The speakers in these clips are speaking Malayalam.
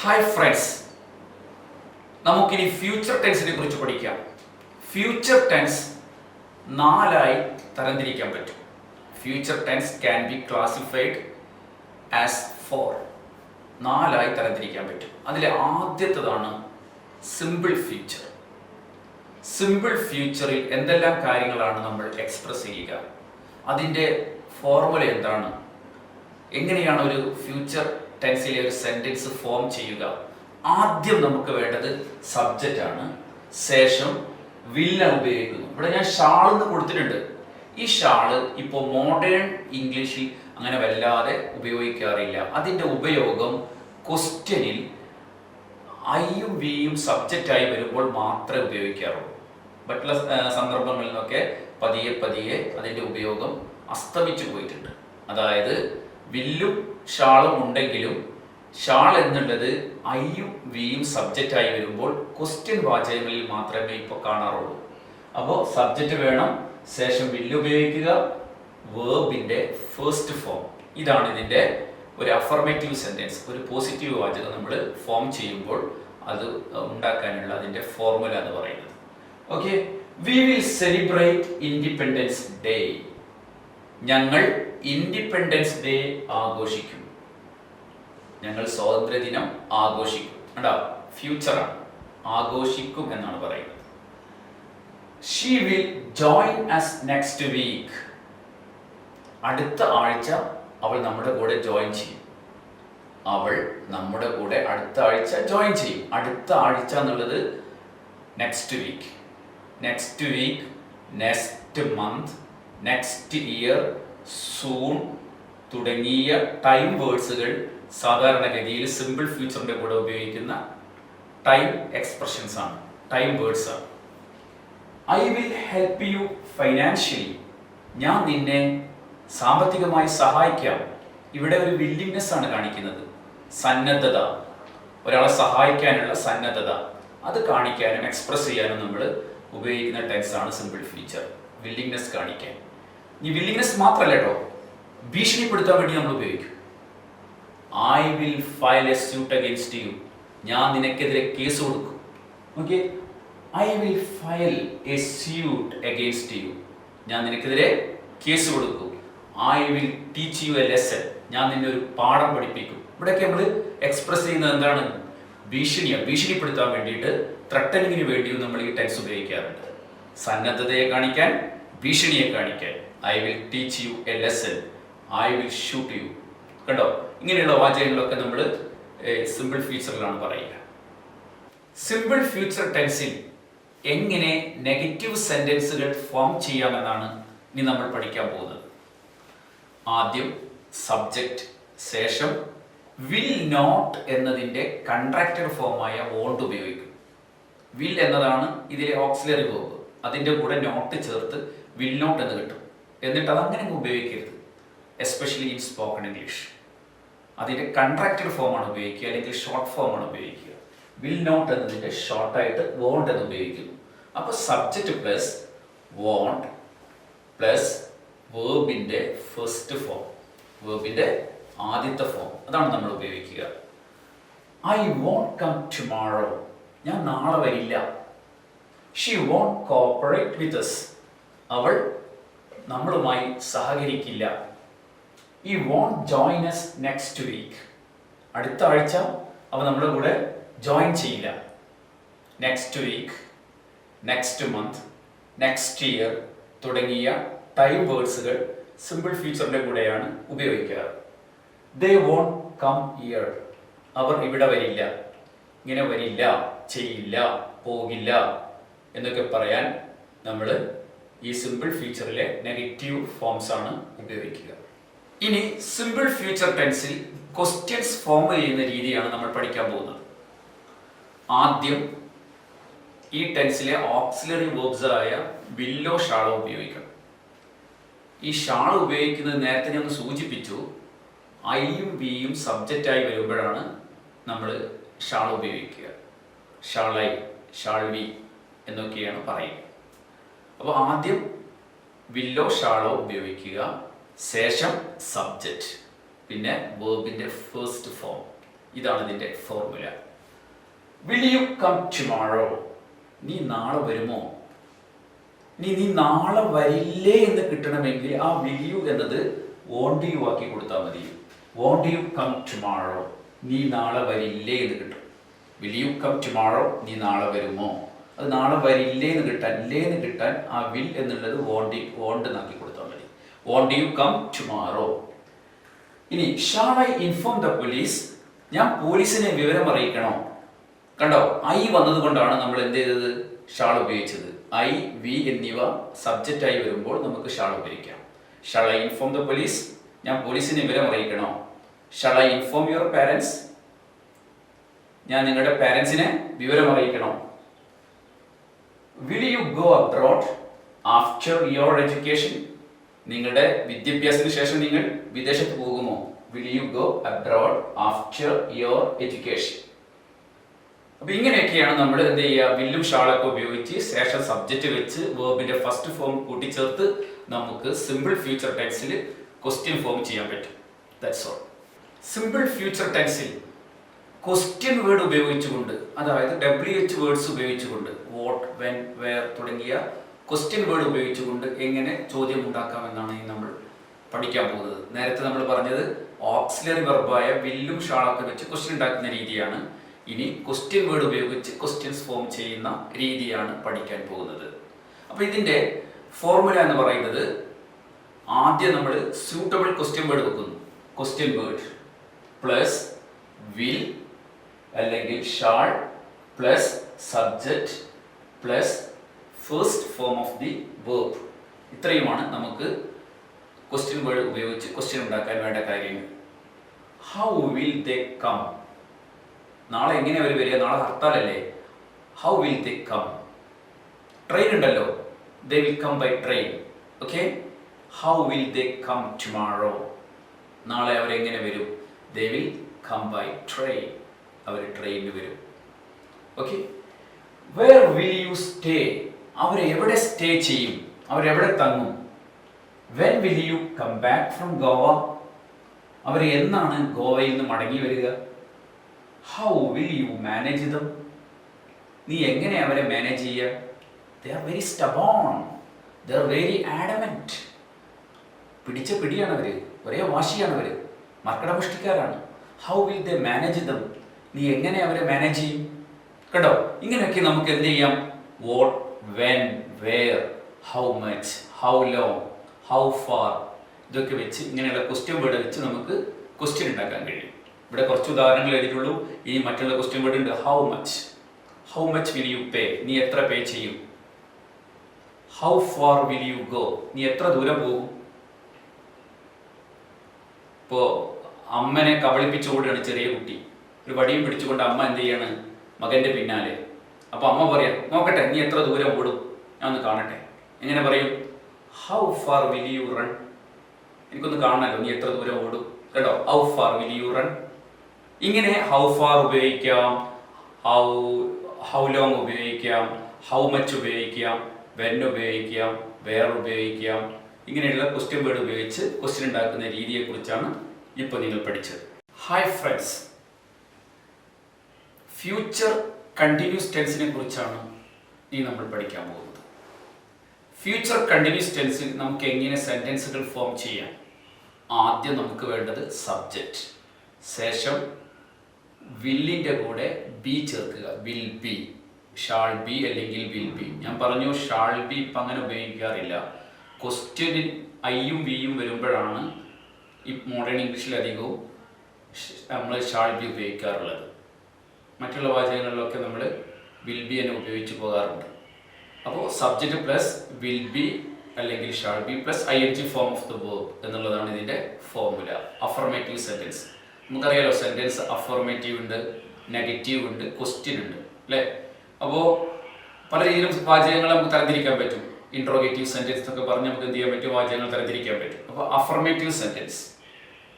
ഹായ് ഫ്രണ്ട്സ്, നമുക്കിനി ഫ്യൂച്ചർ ടെൻസിനെ കുറിച്ച് പഠിക്കാം. ഫ്യൂച്ചർ ടെൻസ് നാലായി തരംതിരിക്കാൻ പറ്റും. Future tense can be classified as four. നാലായി തരംതിരിക്കാൻ പറ്റും. അതിലെ ആദ്യത്തേതാണ് സിമ്പിൾ ഫ്യൂച്ചർ. സിമ്പിൾ ഫ്യൂച്ചറിൽ എന്തെല്ലാം കാര്യങ്ങളാണ് നമ്മൾ എക്സ്പ്രസ് ചെയ്യുക, അതിൻ്റെ ഫോർമുല എന്താണ്, എങ്ങനെയാണ് ഒരു ഫ്യൂച്ചർ ടെൻസിലെ ഒരു സെന്റൻസ് ഫോം ചെയ്യുക. ആദ്യം നമുക്ക് വേണ്ടത് സബ്ജക്റ്റ് ആണ്. ശേഷം വില്ല ഉപയോഗിക്കുന്നു. ഇവിടെ ഞാൻ ഷാൾ എന്ന് കൊടുത്തിട്ടുണ്ട്. ഈ ഷാള് ഇപ്പോൾ മോഡേൺ ഇംഗ്ലീഷിൽ അങ്ങനെ വല്ലാതെ ഉപയോഗിക്കാറില്ല. അതിൻ്റെ ഉപയോഗം ക്വസ്റ്റ്യനിൽ ഐയും വിയും സബ്ജക്റ്റായി വരുമ്പോൾ മാത്രമേ ഉപയോഗിക്കാറുള്ളൂ. മറ്റുള്ള സന്ദർഭങ്ങളിൽ നിന്നൊക്കെ പതിയെ പതിയെ അതിൻ്റെ ഉപയോഗം അസ്തമിച്ചു പോയിട്ടുണ്ട്. അതായത് വില്ലും ഷാളും ഉണ്ടെങ്കിലും ഷാൾ എന്നുള്ളത് ഐയും വിയും സബ്ജക്റ്റായി വരുമ്പോൾ ക്വസ്റ്റ്യൻ വാചകങ്ങളിൽ മാത്രമേ ഇപ്പോൾ കാണാറുള്ളൂ. അപ്പോൾ സബ്ജക്റ്റ് വേണം, ശേഷം വില്ല് ഉപയോഗിക്കുക, വേർബിൻ്റെ ഫസ്റ്റ് ഫോം. ഇതാണ് ഇതിൻ്റെ ഒരു അഫർമേറ്റീവ് സെൻറ്റൻസ്, ഒരു പോസിറ്റീവ് വാചകം നമ്മൾ ഫോം ചെയ്യുമ്പോൾ അത് ഉണ്ടാക്കാനുള്ള അതിൻ്റെ ഫോർമുല എന്ന് പറയുന്നത്. Okay, we will celebrate independence day. ഞങ്ങൾ ഇൻഡിപെൻഡൻസ് ഡേ ആഘോഷിക്കും. ഞങ്ങൾ സ്വാതന്ത്ര്യദിനം ആഘോഷിക്കും. കണ്ടോ, ഫ്യൂച്ചറാണ്, ആഘോഷിക്കും എന്നാണ് പറയുന്നത്. She will join us next week. അടുത്ത ആഴ്ച അവൾ നമ്മുടെ കൂടെ ജോയിൻ ചെയ്യും. അവൾ നമ്മുടെ കൂടെ അടുത്ത ആഴ്ച ജോയിൻ ചെയ്യും. അടുത്ത ആഴ്ച എന്നുള്ളത് next week. Next week, next month, next year, soon തുടങ്ങിയ ടൈം വേർഡ്സുകൾ സാധാരണഗതിയിൽ സിമ്പിൾ ഫ്യൂച്ചറിൻ്റെ കൂടെ ഉപയോഗിക്കുന്ന ടൈം എക്സ്പ്രഷൻസ് ആണ്, ടൈം വേർഡ്സ് ആണ്. I will help you financially. ഞാൻ നിന്നെ സാമ്പത്തികമായി സഹായിക്കാം. ഇവിടെ ഒരു വില്ലിങ്നെസ് ആണ് കാണിക്കുന്നത്, സന്നദ്ധത, ഒരാളെ സഹായിക്കാനുള്ള സന്നദ്ധത. അത് കാണിക്കാനും എക്സ്പ്രസ് ചെയ്യാനും നമ്മൾ ഉപയോഗിക്കുന്ന ടെൻസ് ആണ് സിമ്പിൾ ഫ്യൂച്ചർ, വില്ലിങ്നെസ് കാണിക്കാൻ. ഈ വില്ലിങ്നെസ് മാത്രമല്ല കേട്ടോ, ഭീഷണിപ്പെടുത്താൻ വേണ്ടി നമ്മൾ ഉപയോഗിക്കും. I will file a suit against you. ഞാൻ നിനക്കെതിരെ കേസ് കൊടുക്കും. ഓക്കെ, I will file a suit against you. ഞാൻ നിനക്കെതിരെ കേസ് കൊടുക്കും. I will teach you a lesson. ഞാൻ നിന്നെ ഒരു പാഠം പഠിപ്പിക്കും. ഇവിടെയൊക്കെ നമ്മൾ എക്സ്പ്രസ് ചെയ്യുന്നത് എന്താണ്? ഭീഷണിയാണ്. ഭീഷണിപ്പെടുത്താൻ വേണ്ടിയിട്ട്, ത്രട്ടനിങ്ങിന് വേണ്ടിയും നമ്മൾ ഈ ടെൻസ് ഉപയോഗിക്കാറുണ്ട്. സന്നദ്ധതയെ കാണിക്കാൻ, ഭീഷണിയെ കാണിക്കാൻ. I will teach you a lesson, I will shoot U. കണ്ടോ, ഇങ്ങനെയുള്ള വാചകങ്ങളൊക്കെ നമ്മൾ സിമ്പിൾ ഫ്യൂച്ചറിലാണ് പറയുക. സിമ്പിൾ ഫ്യൂച്ചർ ടെൻസിൽ എങ്ങനെ നെഗറ്റീവ് സെന്റൻസുകൾ ഫോം ചെയ്യാമെന്നാണ് ഇനി നമ്മൾ പഠിക്കാൻ പോകുന്നത്. ആദ്യം സബ്ജക്റ്റ്, ശേഷം വിൽ നോട്ട് എന്നതിൻ്റെ കൺട്രാക്റ്റഡ് ഫോമായ വോണ്ട് ഉപയോഗിക്കും. വിൽ എന്നതാണ് ഇതിലെ ഓക്സിലറി വേർബ്. അതിൻ്റെ കൂടെ നോട്ട് ചേർത്ത് വിൽ നോട്ട് എന്ന് കിട്ടും. എന്നിട്ട് അതങ്ങനെ ഉപയോഗിക്കരുത്, എസ്പെഷ്യലി ഇൻ സ്പോക്കൺ ഇംഗ്ലീഷ്. അതിൻ്റെ കൺട്രാക്റ്റഡ് ഫോമാണ് ഉപയോഗിക്കുക, അല്ലെങ്കിൽ ഷോർട്ട് ഫോമാണ് ഉപയോഗിക്കുക. വിൽ നോട്ട് എന്നതിൻ്റെ ഷോർട്ടായിട്ട് വോണ്ട് എന്ന് ഉപയോഗിക്കുന്നു. അപ്പോൾ സബ്ജക്റ്റ് പ്ലസ് വോണ്ട് പ്ലസ് വേർബിൻ്റെ ഫസ്റ്റ് ഫോം, വേർബിൻ്റെ ആദ്യത്തെ ഫോം, അതാണ് നമ്മൾ ഉപയോഗിക്കുക. I won't come tomorrow. ഞാൻ നാളെ വരില്ല. She won't cooperate with us. അവൾ നമ്മളുമായി സഹകരിക്കില്ല. ഈ won't join us next week. അടുത്ത ആഴ്ച അവ നമ്മുടെ കൂടെ ജോയിൻ ചെയ്യില്ല. Next week, next month, next year തുടങ്ങിയ ടൈം വേർഡ്സുകൾ സിമ്പിൾ ഫ്യൂച്ചറിൻ്റെ കൂടെയാണ് ഉപയോഗിക്കാറ്. They won't come here. അവർ ഇവിടെ വരില്ല. ഇങ്ങനെ വരില്ല, ചെയ്യില്ല, പോകില്ല എന്നൊക്കെ പറയാൻ നമ്മൾ ഈ സിമ്പിൾ ഫ്യൂച്ചറിലെ നെഗറ്റീവ് ഫോംസ് ആണ് ഉപയോഗിക്കുക. ഇനി സിമ്പിൾ ഫ്യൂച്ചർ ടെൻസിൽ ക്വസ്റ്റ്യൻസ് ഫോം ചെയ്യുന്ന രീതിയാണ് നമ്മൾ പഠിക്കാൻ പോകുന്നത്. ആദ്യം ഈ ടെൻസിലെ ഓക്സിലറി വേർബ്സ് ആയ വില്ലോ ഷാളോ ഉപയോഗിക്കണം. ഈ ഷാൾ ഉപയോഗിക്കുന്നത് നേരത്തെ ഞാൻ സൂചിപ്പിച്ചു, ഐയും വിയും സബ്ജക്റ്റായി വരുമ്പോഴാണ് നമ്മൾ ഷാൾ ഉപയോഗിക്കുക. ഷാളൈ, ഷാൾ വി എന്നൊക്കെയാണ് പറയുക. അപ്പോൾ ആദ്യം വില്ലോ ഷാളോ ഉപയോഗിക്കുക, ശേഷം സബ്ജക്റ്റ്, പിന്നെ വേർബിൻ്റെ ഫസ്റ്റ് ഫോം. ഇതാണ് ഇതിൻ്റെ formula. Will you come tomorrow? നീ നാളെ വരുമോ? നീ നാളെ വരില്ലേ എന്ന് കിട്ടണമെങ്കിൽ ആ വിൽ യു എന്നത് വോണ്ട് യു ആക്കി കൊടുത്താൽ മതി. Won't you come tomorrow? നീ നാളെ വരില്ലേ എന്ന് കിട്ടും. Will you come tomorrow? നീ നാളെ വരുമോ? അത് നാളെ വരില്ലേ എന്ന് കിട്ടാൻ ആ വിൽ എന്നുള്ളത് വോണ്ട് എന്നാക്കി കൊടുത്താൽ മതി. Won't you come tomorrow? ഇനി shall I inform the police? ഞാൻ പോലീസിനെ വിവരം അറിയിക്കണോ? കണ്ടോ, ഐ വന്നത് കൊണ്ടാണ് നമ്മൾ എന്ത് ചെയ്തത്? ഷാൾ ഉപയോഗിച്ചത്. ഐ, വി എന്നിവ സബ്ജക്റ്റ് ആയി വരുമ്പോൾ നമുക്ക് ഷാൾ ഉപയോഗിക്കാം. Shall I inform the police? ഞാൻ പോലീസിനെ വിവരം അറിയിക്കണോ? Shall I inform your parents? ഞാൻ നിങ്ങളുടെ പാരൻസിനെ വിവരം അറിയിക്കണോ? Will you go abroad after your education? നിങ്ങളുടെ വിദ്യാഭ്യാസത്തിന് ശേഷം നിങ്ങൾ വിദേശത്ത് പോകുമോ? Will you go abroad after your education? അപ്പൊ ഇങ്ങനെയൊക്കെയാണ് നമ്മൾ എന്ത് ചെയ്യുക? വില്ലും ഷാളൊക്കെ ഉപയോഗിച്ച് ശേഷം സബ്ജക്റ്റ് വെച്ച് വേർബിന്റെ ഫസ്റ്റ് ഫോം കൂട്ടിച്ചേർത്ത് നമുക്ക് സിമ്പിൾ ഫ്യൂച്ചർ ടെൻസിൽ ക്വസ്റ്റ്യൻ ഫോം ചെയ്യാൻ പറ്റും. That's all. സിമ്പിൾ ഫ്യൂച്ചർ ടെൻസിൽ ക്വസ്റ്റ്യൻ വേർഡ് ഉപയോഗിച്ചുകൊണ്ട്, അതായത് WH വേർഡ്സ് ഉപയോഗിച്ചുകൊണ്ട്, വാട്ട്, വെൻ, വെയർ തുടങ്ങിയ ക്വസ്റ്റ്യൻ വേർഡ് ഉപയോഗിച്ചുകൊണ്ട് എങ്ങനെ ചോദ്യം ഉണ്ടാക്കാമെന്നാണ് നമ്മൾ പഠിക്കാൻ പോകുന്നത്. നേരത്തെ നമ്മൾ പറഞ്ഞത് ഓക്സിലറി വെർബായ വില്ലും ഷാളൊക്കെ വെച്ച് ക്വസ്റ്റ്യൻ ഉണ്ടാക്കുന്ന രീതിയാണ്. ഇനി ക്വസ്റ്റ്യൻ വേർഡ് ഉപയോഗിച്ച് ക്വസ്റ്റ്യൻസ് ഫോം ചെയ്യുന്ന രീതിയാണ് പഠിക്കാൻ പോകുന്നത്. അപ്പോൾ ഇതിൻ്റെ ഫോർമുല എന്ന് പറയുന്നത്, ആദ്യം നമ്മൾ സ്യൂട്ടബിൾ ക്വസ്റ്റ്യൻ വേർഡ് വെക്കുന്നു. ക്വസ്റ്റ്യൻ വേർഡ് പ്ലസ് വിൽ അല്ലെങ്കിൽ shall plus subject plus first form of the verb. ഇത്രയുമാണ് നമുക്ക് ക്വസ്റ്റ്യൻ വേർഡ് ഉപയോഗിച്ച് ക്വസ്റ്റ്യൻ ഉണ്ടാക്കാൻ വേണ്ട കാര്യങ്ങൾ. How will they come? നാളെ എങ്ങനെ അവർ വരിക? നാളെ ഹർത്താലല്ലേ. How will they come? Train ഉണ്ടല്ലോ, they will come by train. Okay, how will they come tomorrow? നാളെ അവരെങ്ങനെ വരും? They will come by train. അവർ ട്രെയിനിൽ വരും. Okay, where will you stay? അവർ എവിടെ സ്റ്റേ ചെയ്യും? അവരെവിടെ തങ്ങും? When will you come back from Goa? അവർ എന്നാണ് ഗോവയിൽ നിന്ന് മടങ്ങി വരിക? How will you manage them? നീ എങ്ങനെ അവരെ മാനേജ് ചെയ്യുക? They are very stubborn, they are very adamant. പിടിച്ച പിടിയാണ് അവർ, ഒരേ വാശിയാണ് അവർ, മർക്കടമുഷ്ടിക്കാരാണ്. How will they manage them? നീ എങ്ങനെ അവരെ മാനേജ് ചെയ്യും? കേട്ടോ, ഇങ്ങനെയൊക്കെ നമുക്ക് എന്ത് ചെയ്യാം? What, when, where, how much, how long, how far, ഇതൊക്കെ വെച്ച് ഇങ്ങനെയുള്ള ക്വസ്റ്റ്യൻ വേർഡ് വെച്ച് നമുക്ക് ക്വസ്റ്റ്യൻ ഉണ്ടാക്കാൻ കഴിയും. ഇവിടെ കുറച്ച് ഉദാഹരണങ്ങൾ എഴുതിയിട്ടുള്ളൂ. ഇനി മറ്റുള്ള ക്വസ്റ്റ്യൻ വേർഡ് ഉണ്ട്. How much, how much will you പേ? നീ എത്ര പേ ചെയ്യും? How far will you go? നീ എത്ര ദൂരം പോകും? ഇപ്പോ അമ്മനെ കബളിപ്പിച്ച് ഓടുകയാണ് ചെറിയ കുട്ടി. ഒരു വടിയും പിടിച്ചുകൊണ്ട് അമ്മ എന്ത് ചെയ്യാണ്? മകന്റെ പിന്നാലെ. അപ്പൊ അമ്മ പറയാം, നോക്കട്ടെ നീ എത്ര ദൂരം ഓടും, ഞാൻ ഒന്ന് കാണട്ടെ. എങ്ങനെ പറയും? How far will you run? എനിക്കൊന്ന് കാണണല്ലോ, നീ എത്ര ദൂരം ഓടും. കേട്ടോ, how far will you run? ഇങ്ങനെ ഹൗ ഫാർ ഉപയോഗിക്കാം, ഹൗ ലോങ് ഉപയോഗിക്കാം, ഹൗ മച്ച് ഉപയോഗിക്കാം, വെൻ ഉപയോഗിക്കാം, വേർ ഉപയോഗിക്കാം. ഇങ്ങനെയുള്ള ക്വസ്റ്റ്യൻ വേർഡ് ഉപയോഗിച്ച് ക്വസ്റ്റ്യൻ ഉണ്ടാക്കുന്ന രീതിയെക്കുറിച്ചാണ് ഇപ്പോൾ നിങ്ങൾ പഠിച്ചത്. ഹായ് ഫ്രണ്ട്സ്, ഫ്യൂച്ചർ കണ്ടിന്യൂസ് ടെൻസിനെ കുറിച്ചാണ് ഇനി നമ്മൾ പഠിക്കാൻ പോകുന്നത്. ഫ്യൂച്ചർ കണ്ടിന്യൂസ് ടെൻസിൽ നമുക്ക് എങ്ങനെ സെൻറ്റൻസുകൾ ഫോം ചെയ്യാം? ആദ്യം നമുക്ക് വേണ്ടത് സബ്ജക്റ്റ്, ശേഷം വില്ലിൻ്റെ കൂടെ ബി ചേർക്കുക. വിൽ ബി, ഷാൾ ബി അല്ലെങ്കിൽ വിൽ ബി. ഞാൻ പറഞ്ഞു ഷാൾ ബി ഇപ്പം അങ്ങനെ ഉപയോഗിക്കാറില്ല. ക്വസ്റ്റ്യനിൽ ഐയും വിയും വരുമ്പോഴാണ് ഈ മോഡേൺ ഇംഗ്ലീഷിലധികവും നമ്മൾ ഷാൾ ബി ഉപയോഗിക്കാറുള്ളത്. മറ്റുള്ള വാചകങ്ങളിലൊക്കെ നമ്മൾ വിൽ ബി തന്നെ ഉപയോഗിച്ച് പോകാറുണ്ട്. അപ്പോൾ സബ്ജക്റ്റ് പ്ലസ് വിൽ ബി അല്ലെങ്കിൽ shall be plus ING form of the verb എന്നുള്ളതാണ് ഇതിൻ്റെ ഫോർമുല. അഫർമേറ്റീവ് സെൻറ്റൻസ് നമുക്കറിയാലോ, സെൻറ്റൻസ് അഫർമേറ്റീവ് ഉണ്ട്, നെഗറ്റീവ് ഉണ്ട്, ക്വസ്റ്റ്യൻ ഉണ്ട് അല്ലേ? അപ്പോൾ പല രീതിയിലും വാചകങ്ങൾ നമുക്ക് തരംതിരിക്കാൻ പറ്റും. ഇൻട്രോഗേറ്റീവ് സെൻറ്റൻസ് എന്നൊക്കെ പറഞ്ഞ് നമുക്ക് എന്ത് ചെയ്യാൻ പറ്റും? വാചകങ്ങൾ തരംതിരിക്കാൻ പറ്റും. അപ്പോൾ അഫർമേറ്റീവ് സെൻറ്റൻസ്,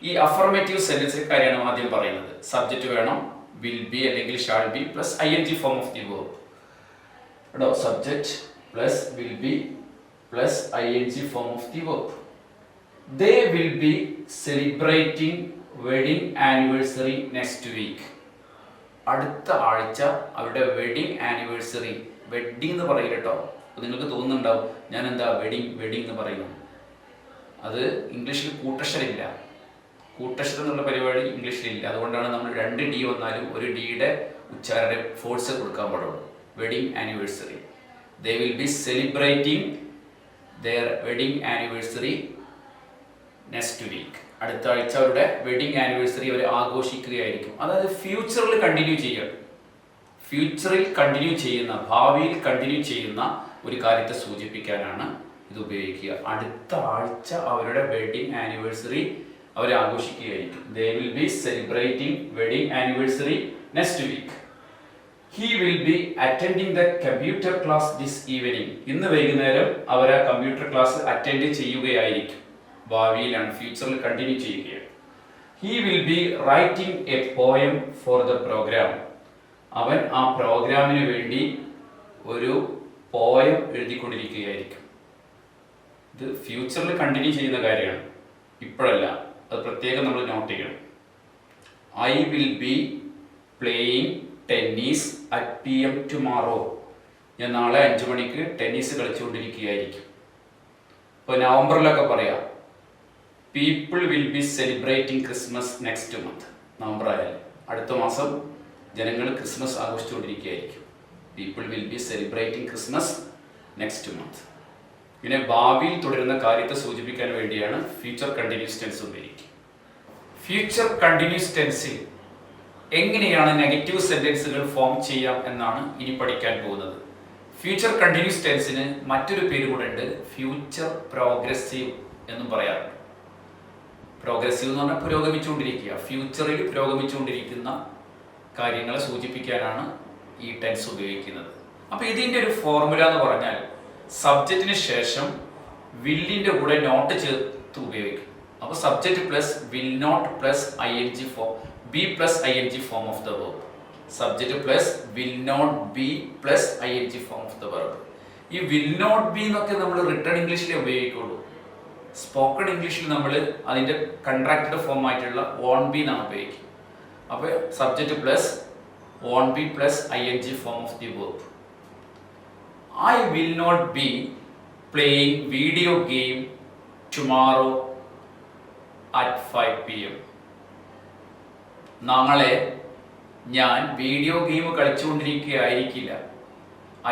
ഈ അഫർമേറ്റീവ് സെൻറ്റൻസിൽ കാര്യമാണ് ആദ്യം പറയുന്നത്. സബ്ജക്റ്റ് വേണം, വിൽ ബി അല്ലെങ്കിൽ shall be plus ING form of the verb. കേട്ടോ, subject plus will be plus ING form of the verb. They will be celebrating wedding anniversary next week. അടുത്ത ആഴ്ച അവരുടെ വെഡിങ് ആനിവേഴ്സറി. വെഡിങ് എന്ന് പറയില്ല കേട്ടോ. അപ്പോൾ നിങ്ങൾക്ക് തോന്നുന്നുണ്ടാവും ഞാൻ എന്താ വെഡിങ് എന്ന് പറയുന്നു. അത് ഇംഗ്ലീഷിൽ കൂട്ടക്ഷരമില്ല. കൂട്ടക്ഷരം എന്നുള്ള പരിപാടി ഇംഗ്ലീഷിലില്ല. അതുകൊണ്ടാണ് നമ്മൾ 2 D വന്നാലും ഒരു ഡിയുടെ ഉച്ചാരണ ഫോഴ്സ് കൊടുക്കാൻ പാടുള്ളൂ. Wedding anniversary. They will be celebrating their wedding anniversary next week. അടുത്ത ആഴ്ച അവരുടെ വെഡിങ് ആനിവേഴ്സറി അവർ ആഘോഷിക്കുകയായിരിക്കും. അതായത് ഫ്യൂച്ചറിൽ കണ്ടിന്യൂ ചെയ്യുക. ഫ്യൂച്ചറിൽ കണ്ടിന്യൂ ചെയ്യുന്ന, ഭാവിയിൽ കണ്ടിന്യൂ ചെയ്യുന്ന ഒരു കാര്യത്തെ സൂചിപ്പിക്കാനാണ് ഇത് ഉപയോഗിക്കുക. അടുത്ത ആഴ്ച അവരുടെ വെഡിങ് ആനിവേഴ്സറി അവർ ആഘോഷിക്കുകയായിരിക്കും. They will be celebrating wedding anniversary next week. He will be attending the computer class this evening. ഇന്ന് വൈകുന്നേരം അവർ ആ കമ്പ്യൂട്ടർ ക്ലാസ് അറ്റൻഡ് ചെയ്യുകയായിരിക്കും. ഭാവിയിലാണ്, ഫ്യൂച്ചറിൽ കണ്ടിന്യൂ ചെയ്യുകയാണ്. He will be writing a poem for the programme. അവൻ ആ പ്രോഗ്രാമിന് വേണ്ടി ഒരു പോയം എഴുതിക്കൊണ്ടിരിക്കുകയായിരിക്കും. ഇത് ഫ്യൂച്ചറിൽ കണ്ടിന്യൂ ചെയ്യുന്ന കാര്യമാണ്, ഇപ്പോഴല്ല. അത് പ്രത്യേകം നമ്മൾ നോട്ട് ചെയ്യണം. I will be playing tennis at PM tomorrow. ഞാൻ നാളെ 5 മണിക്ക് ടെന്നീസ് കളിച്ചുകൊണ്ടിരിക്കുകയായിരിക്കും. ഇപ്പോൾ നവംബറിലൊക്കെ പറയാം people will be celebrating Christmas next month. നവംബർ ആയാലും അടുത്ത മാസം ജനങ്ങൾ ക്രിസ്മസ് ആഘോഷിച്ചുകൊണ്ടിരിക്കുകയായിരിക്കും. People will be celebrating Christmas next month. ഇങ്ങനെ ഭാവിയിൽ തുടരുന്ന കാര്യത്തെ സൂചിപ്പിക്കാൻ വേണ്ടിയാണ് ഫ്യൂച്ചർ കണ്ടിന്യൂസ് ടെൻസ് ഉപയോഗിക്കുക. ഫ്യൂച്ചർ കണ്ടിന്യൂസ് ടെൻസിൽ എങ്ങനെയാണ് നെഗറ്റീവ് സെന്റൻസുകൾ ഫോം ചെയ്യാം എന്നാണ് ഇനി പഠിക്കാൻ പോകുന്നത്. ഫ്യൂച്ചർ കണ്ടിന്യൂസ് ടെൻസിന് മറ്റൊരു പേര് കൂടെ ഉണ്ട്, ഫ്യൂച്ചർ പ്രോഗ്രസീവ് എന്നും പറയാറുണ്ട്. പ്രോഗ്രസീവ് എന്ന് പറഞ്ഞാൽ പുരോഗമിച്ചുകൊണ്ടിരിക്കുക. ഫ്യൂച്ചറിൽ പുരോഗമിച്ചുകൊണ്ടിരിക്കുന്ന കാര്യങ്ങളെ സൂചിപ്പിക്കാനാണ് ഈ ടെൻസ് ഉപയോഗിക്കുന്നത്. അപ്പോൾ ഇതിൻ്റെ ഒരു ഫോർമുല എന്ന് പറഞ്ഞാൽ സബ്ജക്റ്റിന് ശേഷം വില്ലിൻ്റെ കൂടെ നോട്ട് ചേർത്ത് ഉപയോഗിക്കും. അപ്പോൾ subject plus will not plus ING form, be plus ING form of the verb. Subject plus will not be plus ING form of the verb. ഈ വിൽ നോട്ട് ബി എന്നൊക്കെ നമ്മൾ റിട്ടേൺ ഇംഗ്ലീഷിലേ ഉപയോഗിക്കുള്ളൂ. സ്പോക്കൺ ഇംഗ്ലീഷിൽ നമ്മൾ അതിൻ്റെ കൺട്രാക്റ്റഡ് ഫോം ആയിട്ടുള്ള വോൺ ബി എന്നാണ് ഉപയോഗിക്കുക. അപ്പോൾ subject plus won't be plus ING form of the verb. I will not be playing video game tomorrow at 5 PM. നാളെ ഞാൻ വീഡിയോ ഗെയിം കളിച്ചുകൊണ്ടിരിക്കുകയായിരിക്കില്ല.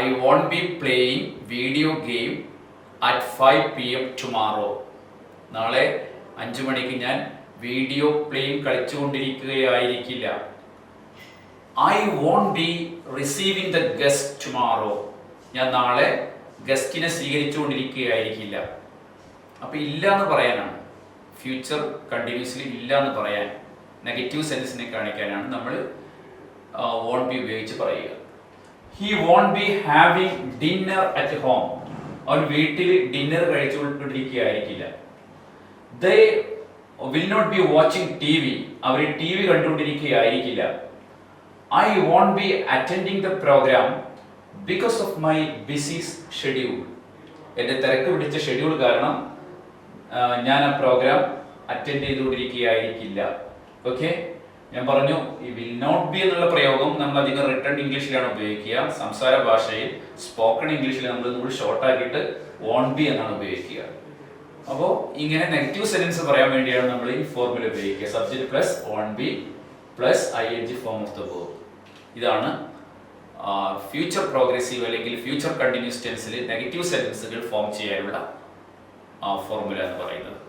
I won't be playing video game at 5 PM tomorrow. നാളെ 5 മണിക്ക് ഞാൻ വീഡിയോ പ്ലേയിങ് കളിച്ചുകൊണ്ടിരിക്കുകയായിരിക്കില്ല. I won't be receiving the guest tomorrow. ഞാൻ നാളെ ഗസ്റ്റിനെ സ്വീകരിച്ചുകൊണ്ടിരിക്കുകയായിരിക്കില്ല. അപ്പോൾ ഇല്ല എന്ന് പറയാനാണ്, ഫ്യൂച്ചർ കണ്ടിന്യൂസ്ലി ഇല്ല എന്ന് പറയാൻ, നെഗറ്റീവ് സെൻസിനെ കാണിക്കാനാണ് നമ്മൾ വോണ്ട് ബി ഉപയോഗിച്ച് പറയുക. He won't be having dinner at home. അവൻ വീട്ടിൽ ഡിന്നർ കഴിച്ചുകൊണ്ടിരിക്കുകയായിരിക്കില്ല. They will not be watching TV. അവർ TV കണ്ടുകൊണ്ടിരിക്കുകയായിരിക്കില്ല. I won't be attending the programme because of my busy schedule. എൻ്റെ തിരക്ക് പിടിച്ച ഷെഡ്യൂൾ കാരണം ഞാൻ ആ പ്രോഗ്രാം അറ്റൻഡ് ചെയ്തുകൊണ്ടിരിക്കുകയായിരിക്കില്ല. ഓക്കെ, ഞാൻ പറഞ്ഞു ഈ വിൽ നോട്ട് ബി എന്നുള്ള പ്രയോഗം നമ്മൾ അധികം റിട്ടേൺ ഇംഗ്ലീഷിലാണ് ഉപയോഗിക്കുക. സംസാര ഭാഷയിൽ സ്പോക്കൺ ഇംഗ്ലീഷിൽ നമ്മൾ ഷോർട്ടാക്കിയിട്ട് വോൺ ബി എന്നാണ് ഉപയോഗിക്കുക. അപ്പോൾ ഇങ്ങനെ നെഗറ്റീവ് സെന്റൻസ് പറയാൻ വേണ്ടിയാണ് നമ്മൾ ഈ ഫോർമുല ഉപയോഗിക്കുക. Subject plus won't be plus ING form of the verb. ഇതാണ് ഫ്യൂച്ചർ പ്രോഗ്രസീവ് അല്ലെങ്കിൽ ഫ്യൂച്ചർ കണ്ടിന്യൂസ് ടെൻസിൽ നെഗറ്റീവ് സെന്റൻസുകൾ ഫോം ചെയ്യാനുള്ള ഫോർമുല എന്ന് പറയുന്നത്.